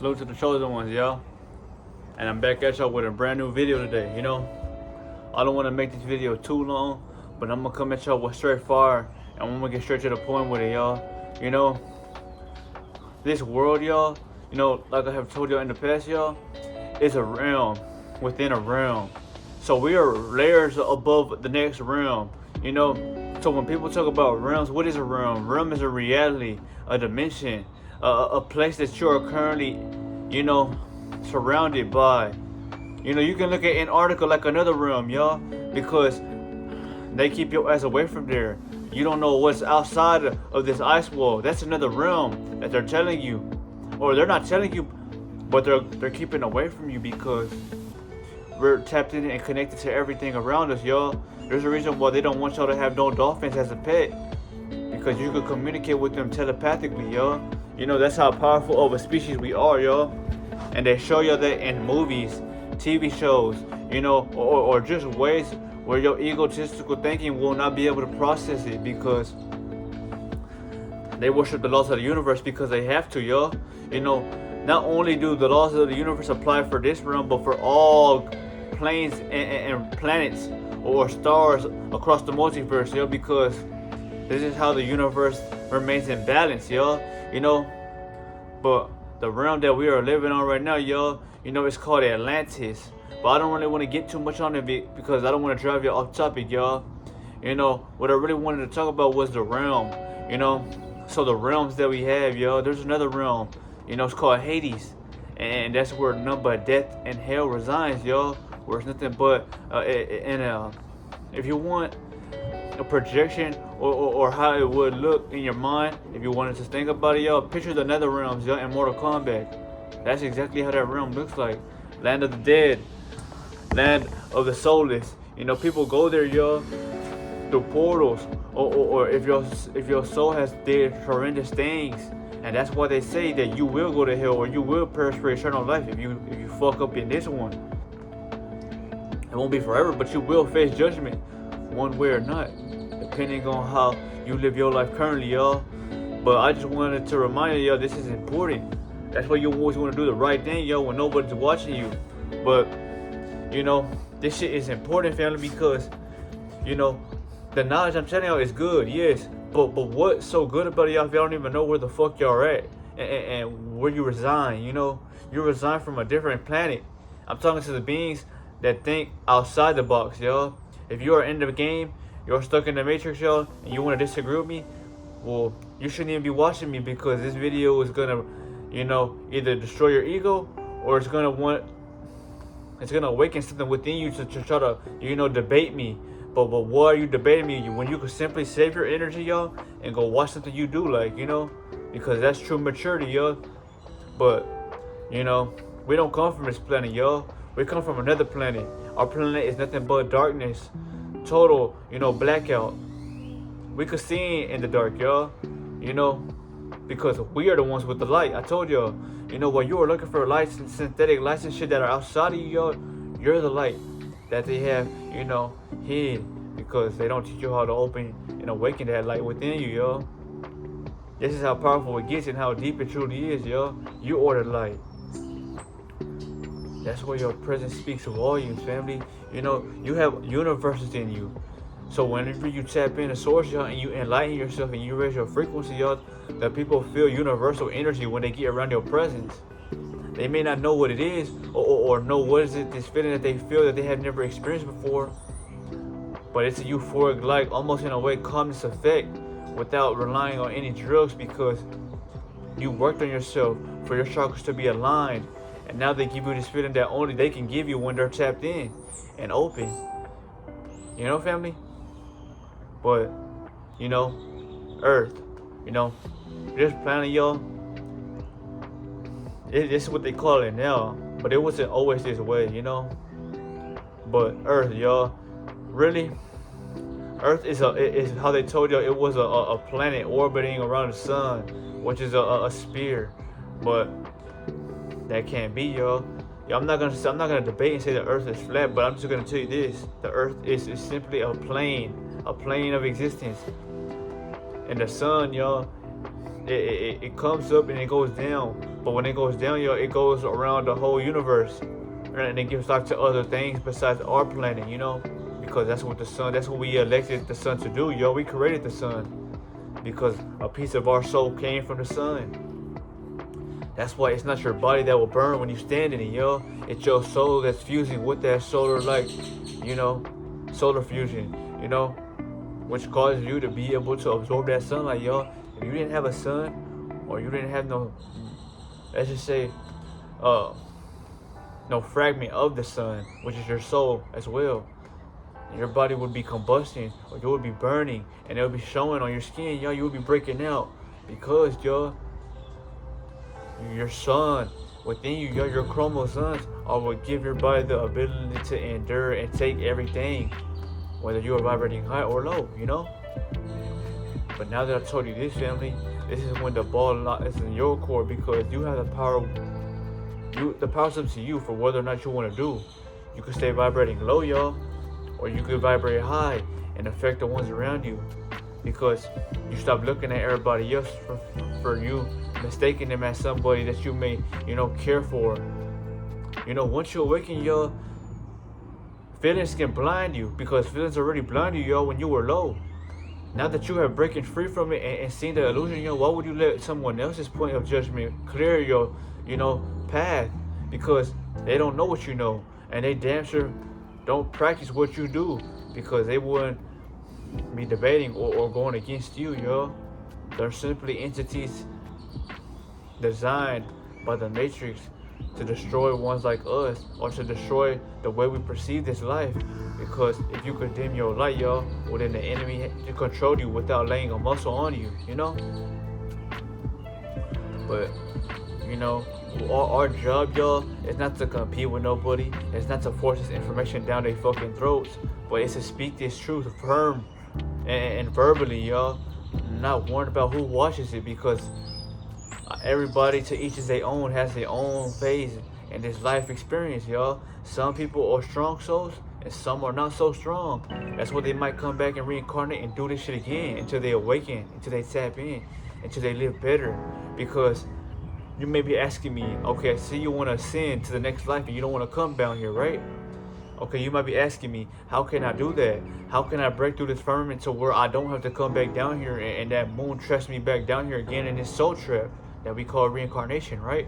Salute to the chosen ones, y'all. And I'm back at y'all with a brand new video today, I don't want to make this video too long, but I'm going to come at y'all with straight fire. And I'm going to get straight to the point with it, y'all. This world, y'all, like I have told y'all in the past, y'all, is a realm within a realm. So we are layers above the next realm, So when people talk about realms, what is a realm? Realm is a reality, a dimension, a place that you are currently, surrounded by. You can look at Antarctica like another realm, y'all, because they keep your ass away from there. You don't know what's outside of this ice wall. That's another realm that they're telling you, or they're not telling you, but they're keeping away from you because we're tapped in and connected to everything around us, y'all. There's a reason why they don't want y'all to have no dolphins as a pet, because you can communicate with them telepathically, y'all. That's how powerful of a species we are, y'all. And they show you that in movies, TV shows, or just ways where your egotistical thinking will not be able to process it, because they worship the laws of the universe because they have to, y'all. Not only do the laws of the universe apply for this realm, but for all planes and planets or stars across the multiverse, y'all, because this is how the universe remains in balance, y'all. But the realm that we are living on right now, y'all, it's called Atlantis. But I don't really want to get too much on it because I don't want to drive you off topic, y'all. What I really wanted to talk about was the realm, So the realms that we have, y'all, there's another realm, it's called Hades. And that's where none but death and hell resides, y'all. Where it's nothing but, if you want a projection or how it would look in your mind, if you wanted to think about it, y'all, picture the nether realms, y'all, in Mortal Kombat. That's exactly how that realm looks like. Land of the dead, land of the soulless. People go there, y'all, through portals, or if your soul has did horrendous things, and that's why they say that you will go to hell or you will perish for eternal life if you fuck up in this one. It won't be forever, but you will face judgment, one way or not, depending on how you live your life currently, y'all. But I just wanted to remind you, y'all, this is important. That's why you always want to do the right thing, yo, when nobody's watching you. But, this shit is important, family, because, the knowledge I'm telling y'all is good, yes. But what's so good about it, y'all, if y'all don't even know where the fuck y'all are at and where you resign, You resign from a different planet. I'm talking to the beings that think outside the box, y'all. If you are in the game, you're stuck in the matrix, y'all, and you want to disagree with me, well, you shouldn't even be watching me, because this video is gonna, either destroy your ego, or it's gonna awaken something within you to try to, debate me. But why are you debating me when you could simply save your energy, y'all, and go watch something you do like, because that's true maturity, y'all. But, we don't come from this planet, y'all. We come from another planet. Our planet is nothing but darkness, total, blackout. We could see in the dark, y'all, because we are the ones with the light. I told y'all, when you are looking for lights and synthetic lights and shit that are outside of you, y'all, you're the light that they have, hid, because they don't teach you how to open and awaken that light within you, y'all. This is how powerful it gets and how deep it truly is, y'all. You are the light. That's where your presence speaks volumes, family. You have universes in you. So whenever you tap into source, y'all, and you enlighten yourself and you raise your frequency, y'all, that people feel universal energy when they get around your presence. They may not know what it is or know what is it, this feeling that they feel that they have never experienced before. But it's a euphoric, like almost in a way calmness effect without relying on any drugs, because you worked on yourself for your chakras to be aligned. And now they give you this feeling that only they can give you when they're tapped in and open. Family? But, Earth, this planet, y'all, this is what they call it now. But it wasn't always this way, But Earth, y'all, really? Earth is how they told y'all it was a planet orbiting around the sun, which is a sphere. But that can't be, y'all. I'm not gonna debate and say the Earth is flat, but I'm just gonna tell you this: the Earth is simply a plane of existence, and the sun, y'all, it comes up and it goes down But when it goes down, yo, it goes around the whole universe, and it gives life to other things besides our planet, you know, because that's what we elected the sun to do, yo. We created the sun because a piece of our soul came from the sun. That's why it's not your body that will burn when you stand in it, yo. It's your soul that's fusing with that solar, like, you know, solar fusion, you know, which causes you to be able to absorb that sunlight, yo. If you didn't have a sun, or you didn't have no, let's just say, no fragment of the sun, which is your soul as well, your body would be combusting, or you would be burning, and it would be showing on your skin, yo. You would be breaking out because, yo, your sun within you, yo, your chromosomes are what give your body the ability to endure and take everything, whether you are vibrating high or low, you know. But now that I told you this, family, this is when the ball is in your court, because you have the power. The power's up to you for whether or not you want to do. You could stay vibrating low, y'all, or you could vibrate high and affect the ones around you, because you stop looking at everybody else for you mistaking them as somebody that you may, you know, care for. You know, once you awaken, yo, feelings can blind you, because feelings already blind you, yo, when you were low. Now that you have breaking free from it and seen the illusion, yo, why would you let someone else's point of judgment clear your, you know, path? Because they don't know what you know, and they damn sure don't practice what you do, because they wouldn't be debating or going against you, yo. They're simply entities designed by the Matrix to destroy ones like us, or to destroy the way we perceive this life. Because if you could dim your light, yo, well, then the enemy can control you without laying a muscle on you, you know. But, you know, our job, y'all, is not to compete with nobody. It's not to force this information down their fucking throats, but it's to speak this truth firm and verbally, y'all. Not worried about who watches it, because everybody, to each is their own, has their own phase in this life experience, y'all. Some people are strong souls, and some are not so strong. That's why they might come back and reincarnate and do this shit again until they awaken, until they tap in, until they live better. Because you may be asking me, okay, I see you want to ascend to the next life and you don't want to come down here, right? Okay, you might be asking me, how can I do that? How can I break through this firmament to where I don't have to come back down here and that moon traps me back down here again in this soul trap that we call reincarnation, right?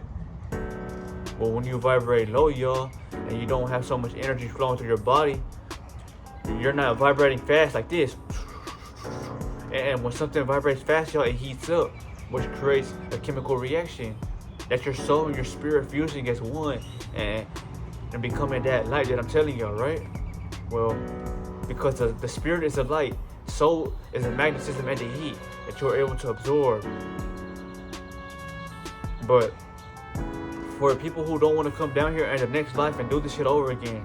Well, when you vibrate low, y'all, and you don't have so much energy flowing through your body, you're not vibrating fast like this. And when something vibrates fast, y'all, it heats up, which creates a chemical reaction. That's your soul and your spirit fusing as one and becoming that light that I'm telling y'all, right? Well, because the spirit is a light, soul is a magnetism and the heat that you're able to absorb. But for people who don't want to come down here in the next life and do this shit over again,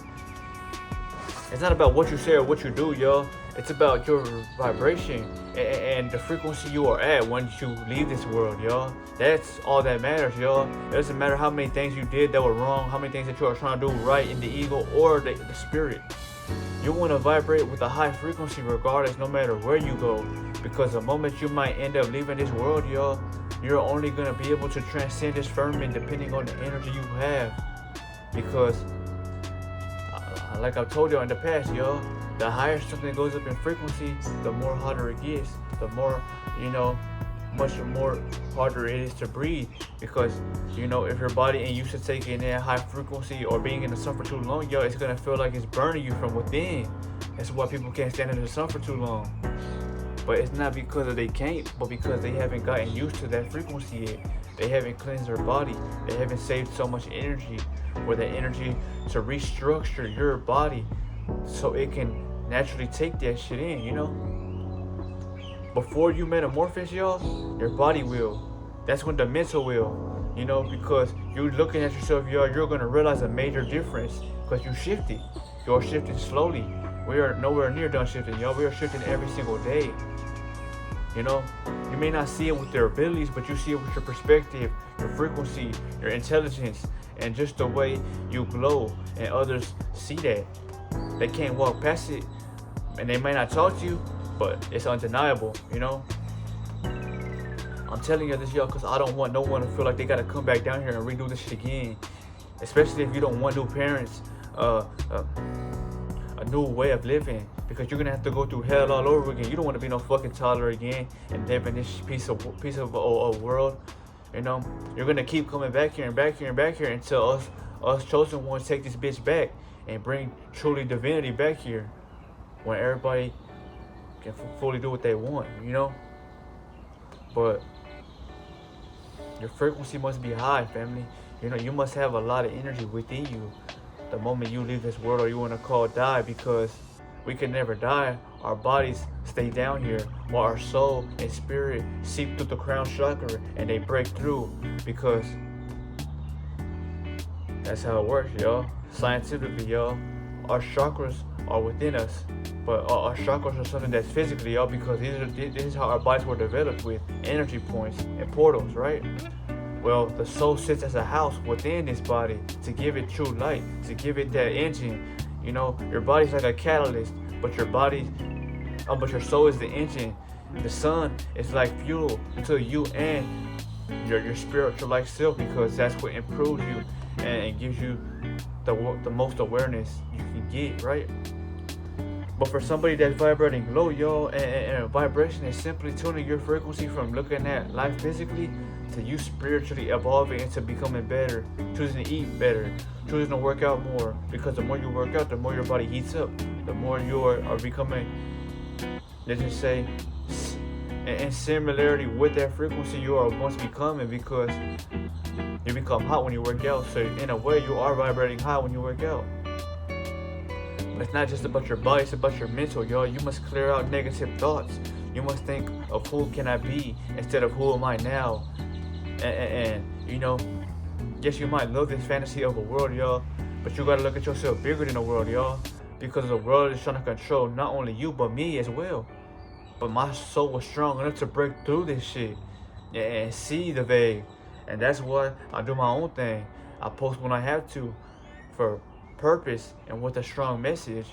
it's not about what you say or what you do, y'all. It's about your vibration and the frequency you are at once you leave this world, y'all. That's all that matters, y'all. It doesn't matter how many things you did that were wrong, how many things that you are trying to do right in the ego or the spirit. You want to vibrate with a high frequency regardless, no matter where you go. Because the moment you might end up leaving this world, y'all, you're only going to be able to transcend this firmament depending on the energy you have. Because, like I've told y'all in the past, y'all, the higher something goes up in frequency, the more harder it gets. The more, you know, much more harder it is to breathe. Because, you know, if your body ain't used to taking in high frequency or being in the sun for too long, yo, it's going to feel like it's burning you from within. That's why people can't stand in the sun for too long. But it's not because they can't, but because they haven't gotten used to that frequency yet. They haven't cleansed their body. They haven't saved so much energy, or the energy to restructure your body so it can naturally take that shit in, you know? Before you metamorphose, y'all, your body will. That's when the mental will, you know, because you're looking at yourself, y'all, you're going to realize a major difference because you shifted. You're shifting slowly. We are nowhere near done shifting, y'all. We are shifting every single day. You know, you may not see it with their abilities, but you see it with your perspective, your frequency, your intelligence, and just the way you glow, and others see that. They can't walk past it, and they may not talk to you, but it's undeniable, you know? I'm telling you this, y'all, because I don't want no one to feel like they gotta come back down here and redo this shit again. Especially if you don't want new parents, uh, uh, a new way of living, because you're gonna have to go through hell all over again. You don't want to be no fucking toddler again and live in this piece of a world. You know, you're gonna keep coming back here and back here and back here until us chosen ones take this bitch back and bring truly divinity back here, when everybody can fully do what they want. You know, but your frequency must be high, family. You know, you must have a lot of energy within you the moment you leave this world, or you want to call die, because we can never die. Our bodies stay down here while our soul and spirit seep through the crown chakra and they break through, because that's how it works, y'all. Scientifically, y'all, our chakras are within us, but our chakras are something that's physically, y'all, because this is how our bodies were developed, with energy points and portals, right? Well, the soul sits as a house within this body to give it true light, to give it that engine. You know, your body's like a catalyst, but but your soul is the engine. The sun is like fuel to you and your spiritual like self, because that's what improves you and gives you the most awareness you can get, right? But for somebody that's vibrating low, y'all, and vibration is simply tuning your frequency from looking at life physically to you spiritually evolving into becoming better, choosing to eat better, choosing to work out more. Because the more you work out, the more your body heats up, the more you are becoming, let's just say, in similarity with that frequency you are once becoming, because you become hot when you work out. So in a way, you are vibrating high when you work out. But it's not just about your body, it's about your mental, y'all. You must clear out negative thoughts. You must think of who can I be instead of who am I now. And you know, yes, you might love this fantasy of a world, y'all, but you gotta look at yourself bigger than the world, y'all, because the world is trying to control not only you but me as well. But my soul was strong enough to break through this shit and see the vague, and that's why I do my own thing. I post when I have to, for purpose and with a strong message.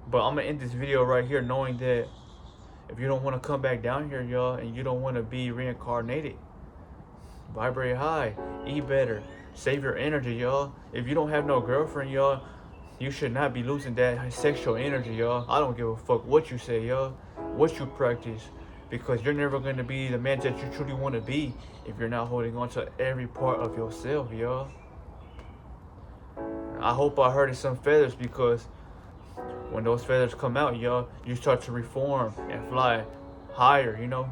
But I'm gonna end this video right here, knowing that if you don't want to come back down here, y'all, and you don't want to be reincarnated, vibrate high, eat better, save your energy, y'all. If you don't have no girlfriend, y'all, you should not be losing that sexual energy, y'all. I don't give a fuck what you say, y'all, what you practice, because you're never going to be the man that you truly want to be if you're not holding on to every part of yourself, y'all. I hope I hurted some feathers, because when those feathers come out, y'all, you start to reform and fly higher, you know.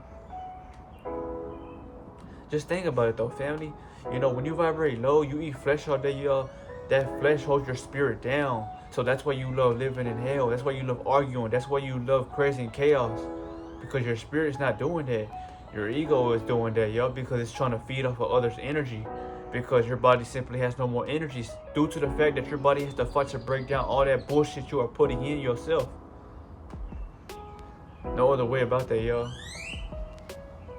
Just think about it though, family. You know, when you vibrate low, you eat flesh all day, y'all. That flesh holds your spirit down. So that's why you love living in hell. That's why you love arguing. That's why you love crazy and chaos. Because your spirit's not doing that. Your ego is doing that, y'all, because it's trying to feed off of others' energy. Because your body simply has no more energy due to the fact that your body has to fight to break down all that bullshit you are putting in yourself. No other way about that, y'all.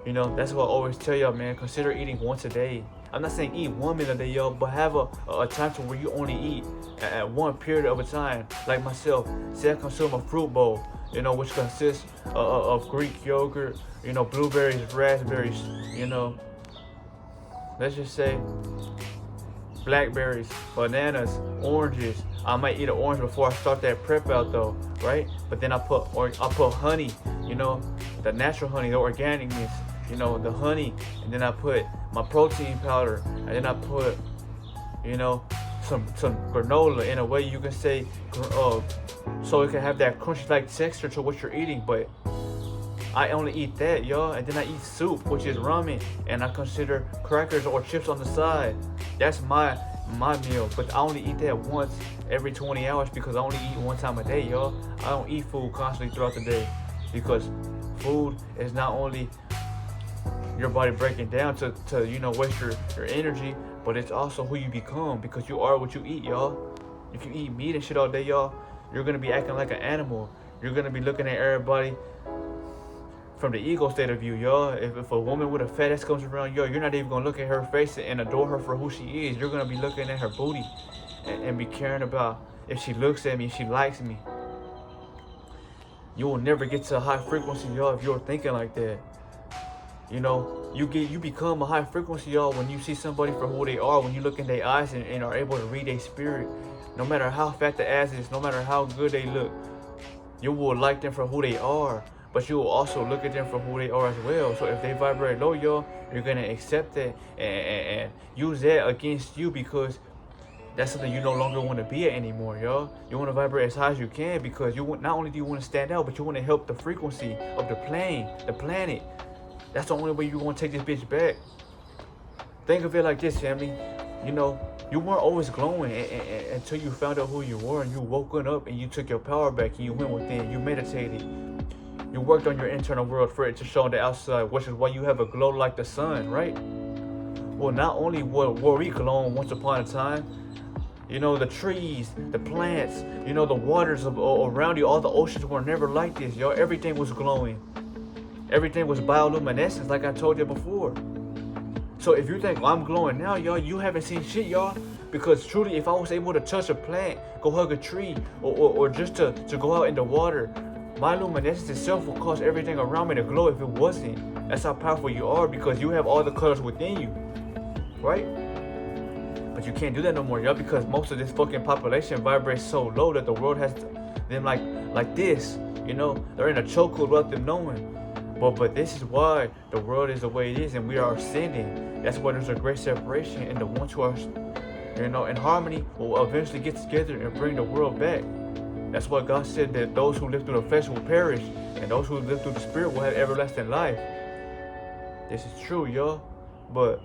You know, that's what I always tell y'all, man. Consider eating once a day. I'm not saying eat 1 meal a day, y'all, but have a time to where you only eat at one period of a time. Like myself, say I consume a fruit bowl, you know, which consists of Greek yogurt, you know, blueberries, raspberries, you know, let's just say blackberries, bananas, oranges. I might eat an orange before I start that prep out though, right? But then I put honey, you know, the natural honey, the organicness, you know, the honey, and then I put my protein powder, and then I put, you know, some granola, in a way you can say, so it can have that crunchy like texture to what you're eating. But I only eat that, y'all, and then I eat soup, which is ramen, and I consider crackers or chips on the side. That's my meal, but I only eat that once every 20 hours because I only eat one time a day, y'all. I don't eat food constantly throughout the day, because food is not only your body breaking down to you know, waste your energy, but it's also who you become, because you are what you eat, y'all. If you eat meat and shit all day, y'all, you're gonna be acting like an animal. You're gonna be looking at everybody from the ego state of view, y'all. If a woman with a fat ass comes around, y'all, you're not even gonna look at her face and adore her for who she is. You're gonna be looking at her booty and be caring about if she looks at me, if she likes me. You will never get to a high frequency, y'all, if you're thinking like that. You know, you become a high frequency, y'all, when you see somebody for who they are, when you look in their eyes and are able to read their spirit. No matter how fat the ass is, no matter how good they look, you will like them for who they are, but you will also look at them for who they are as well. So if they vibrate low, y'all, you're gonna accept that and use that against you, because that's something you no longer want to be at anymore, y'all. You want to vibrate as high as you can, because you want, not only do you want to stand out, but you want to help the frequency of the planet. That's the only way you're gonna take this bitch back. Think of it like this, family. You know, you weren't always glowing until you found out who you were, and you woke up and you took your power back and you went within. You meditated. You worked on your internal world for it to show on the outside, which is why you have a glow like the sun, right? Well, not only were we glowing once upon a time, you know, the trees, the plants, you know, the waters around you, all the oceans were never like this, y'all. Everything was glowing. Everything was bioluminescence, like I told you before. So if you think, I'm glowing now, y'all, you haven't seen shit, y'all. Because truly, if I was able to touch a plant, go hug a tree, or just to go out in the water, my luminescence itself will cause everything around me to glow if it wasn't. That's how powerful you are, because you have all the colors within you, right? But you can't do that no more, y'all, because most of this fucking population vibrates so low that the world has them like this, you know? They're in a chokehold without them knowing. But this is why the world is the way it is, and we are ascending. That's why there's a great separation, and the ones who are, you know, in harmony will eventually get together and bring the world back. That's why God said that those who live through the flesh will perish, and those who live through the spirit will have everlasting life. This is true, y'all. But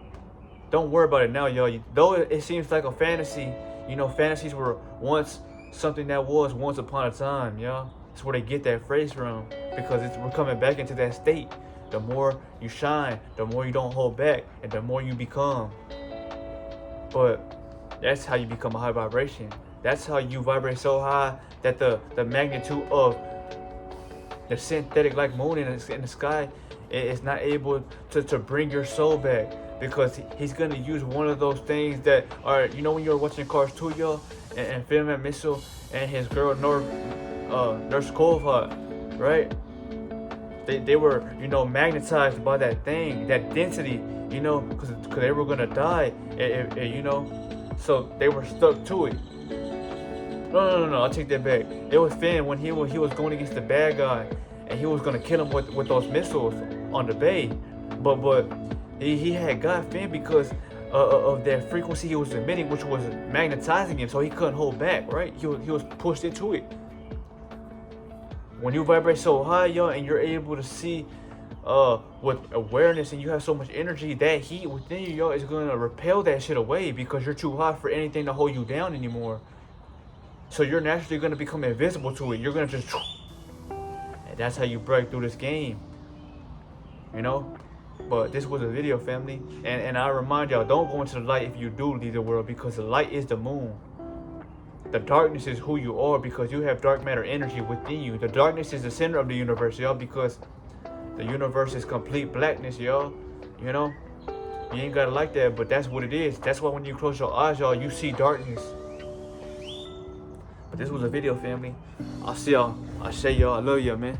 don't worry about it now, y'all. Though it seems like a fantasy, you know, fantasies were once something that was once upon a time, y'all. That's where they get that phrase from, because we're coming back into that state. The more you shine, the more you don't hold back, and the more you become. But that's how you become a high vibration. That's how you vibrate so high that the magnitude of the synthetic like moon in the sky is not able to bring your soul back, because he's gonna use one of those things that are, you know, when you're watching Cars 2, y'all, and Film and Missile and his girl Nurse Colvard, right? They were, you know, magnetized by that thing, that density, you know, because they were gonna die, you know, so they were stuck to it. No, I'll take that back. It was Finn when he was going against the bad guy, and he was gonna kill him with those missiles on the bay, but he had got Finn because of that frequency he was emitting, which was magnetizing him, so he couldn't hold back, right? He was pushed into it. When you vibrate so high, y'all, and you're able to see with awareness, and you have so much energy, that heat within you, y'all, is gonna repel that shit away, because you're too hot for anything to hold you down anymore. So you're naturally gonna become invisible to it. You're gonna just, and that's how you break through this game, you know. But this was a video, family, and I remind y'all, don't go into the light if you do leave the world, because the light is the moon. The darkness is who you are, because you have dark matter energy within you. The darkness is the center of the universe, y'all, because the universe is complete blackness, y'all. You know, you ain't gotta like that, but that's what it is. That's why when you close your eyes, y'all, you see darkness. But this was a video, family. I'll see y'all. I'll say y'all. I love y'all, man.